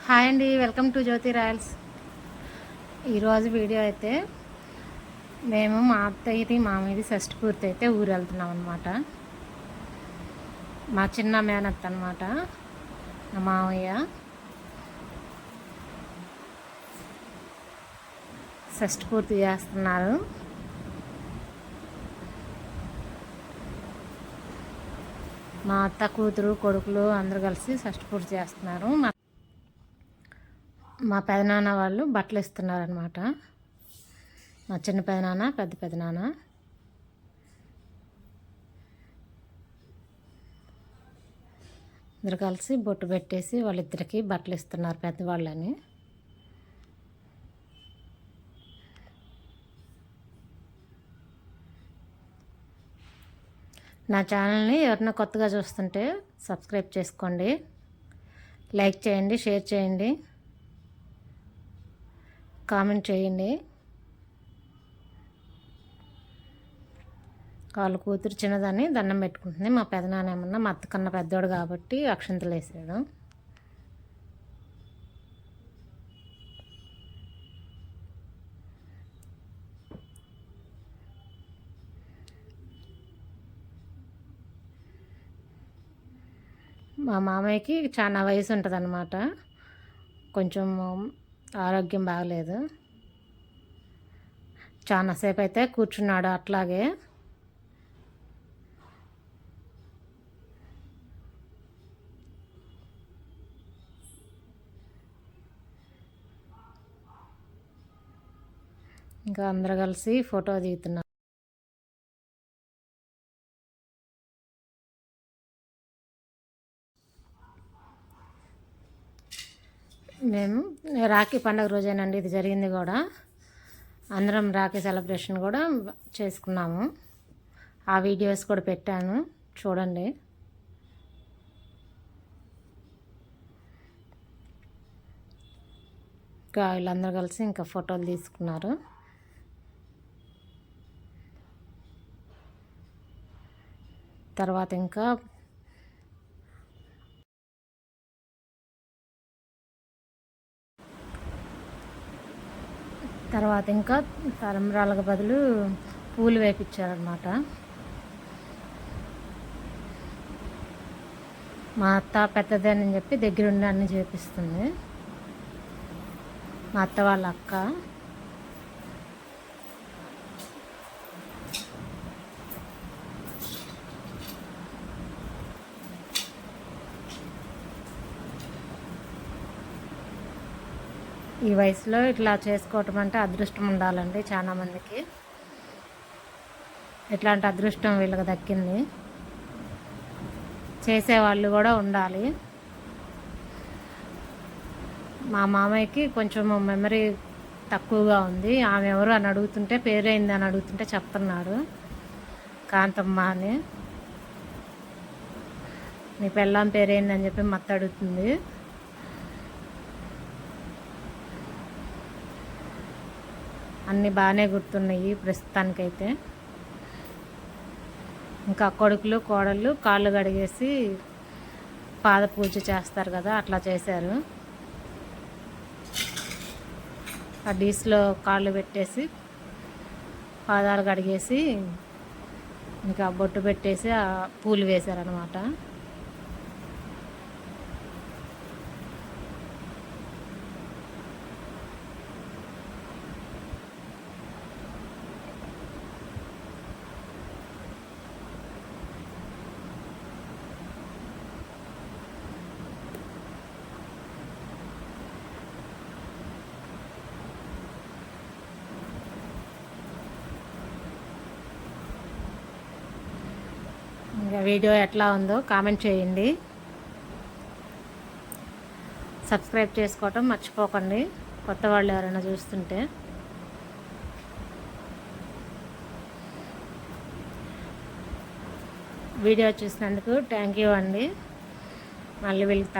Hi అండి, welcome to Jyothi Royals. ఈరోజు video అయితే మేము మా అత్తయ్యది మామయ్యది షష్ఠి పూర్తి అయితే ఊరు వెళ్తున్నాం అనమాట. మా చిన్న మేనత్త అనమాట, మా మామయ్య షష్ఠి పూర్తి చేస్తున్నారు. మా అత్త కూతురు కొడుకులు అందరూ కలిసి షష్ఠి పూర్తి చేస్తున్నారు. మా పెదనాన్న వాళ్ళు బట్టలు ఇస్తున్నారనమాట. మా చిన్న పెదనాన్న, పెద్ద పెదనాన్న. ఇద్దరు కలిసి బొట్టు పెట్టేసి వాళ్ళిద్దరికి బట్టలు ఇస్తున్నారు, పెద్దవాళ్ళని. నా ఛానల్ని ఎవరైనా కొత్తగా చూస్తుంటే సబ్స్క్రైబ్ చేసుకోండి, లైక్ చేయండి, షేర్ చేయండి, కామెంట్ చేయండి. వాళ్ళ కూతురు చిన్నదాన్ని దండం పెట్టుకుంటుంది. మా పెదనాన్న ఏమన్నా మా అత్త కన్నా పెద్దోడు కాబట్టి అక్షంతలు వేసాడు. మా మామయ్యకి చాలా వయసు ఉంటుంది అన్నమాట, కొంచెం ఆరోగ్యం బాగలేదు. చాలాసేపు అయితే కూర్చున్నాడు అట్లాగే. ఇంకా అందరు కలిసి ఫోటో దిగుతున్నారు. మేము రాఖీ పండుగ రోజేనండి ఇది జరిగింది కూడా. అందరం రాఖీ సెలబ్రేషన్ కూడా చేసుకున్నాము. ఆ వీడియోస్ కూడా పెట్టాను, చూడండి. ఇంకా వీళ్ళందరూ కలిసి ఇంకా ఫోటోలు తీసుకున్నారు. తర్వాత ఇంకా తలంబ్రాలకు బదులు పూలు వేపించారనమాట. మా అత్త పెద్దదని చెప్పి దగ్గరుండి అన్నీ చేపిస్తుంది. మా అత్త వాళ్ళ అక్క. ఈ వయసులో ఇట్లా చేసుకోవటం అంటే అదృష్టం ఉండాలండి. చాలామందికి ఇట్లాంటి అదృష్టం వీళ్ళకి దక్కింది. చేసేవాళ్ళు కూడా ఉండాలి. మా మామయ్యకి కొంచెం మెమరీ తక్కువగా ఉంది. ఆమె ఎవరు అని అడుగుతుంటే, పేరైంది అని అడుగుతుంటే చెప్తున్నాడు, కాంతమ్మ అని. నీ పెళ్ళాం పేరైంది అని చెప్పి మత్త అడుగుతుంది. అన్నీ బాగానే గుర్తున్నాయి ప్రస్తుతానికైతే. ఇంకా కొడుకులు కోడళ్ళు కాళ్ళు కడిగేసి పాద పూజ చేస్తారు కదా, అట్లా చేశారు. ఆ డీస్లో కాళ్ళు పెట్టేసి పాదాలు కడిగేసి ఇంకా బొట్టు పెట్టేసి ఆ పూలు వేశారనమాట. ఇంకా వీడియో ఎట్లా ఉందో కామెంట్ చేయండి, సబ్స్క్రైబ్ చేసుకోవటం మర్చిపోకండి కొత్త వాళ్ళు ఎవరైనా చూస్తుంటే. వీడియో చూసినందుకు థ్యాంక్ యూ అండి. మళ్ళీ వీళ్ళకి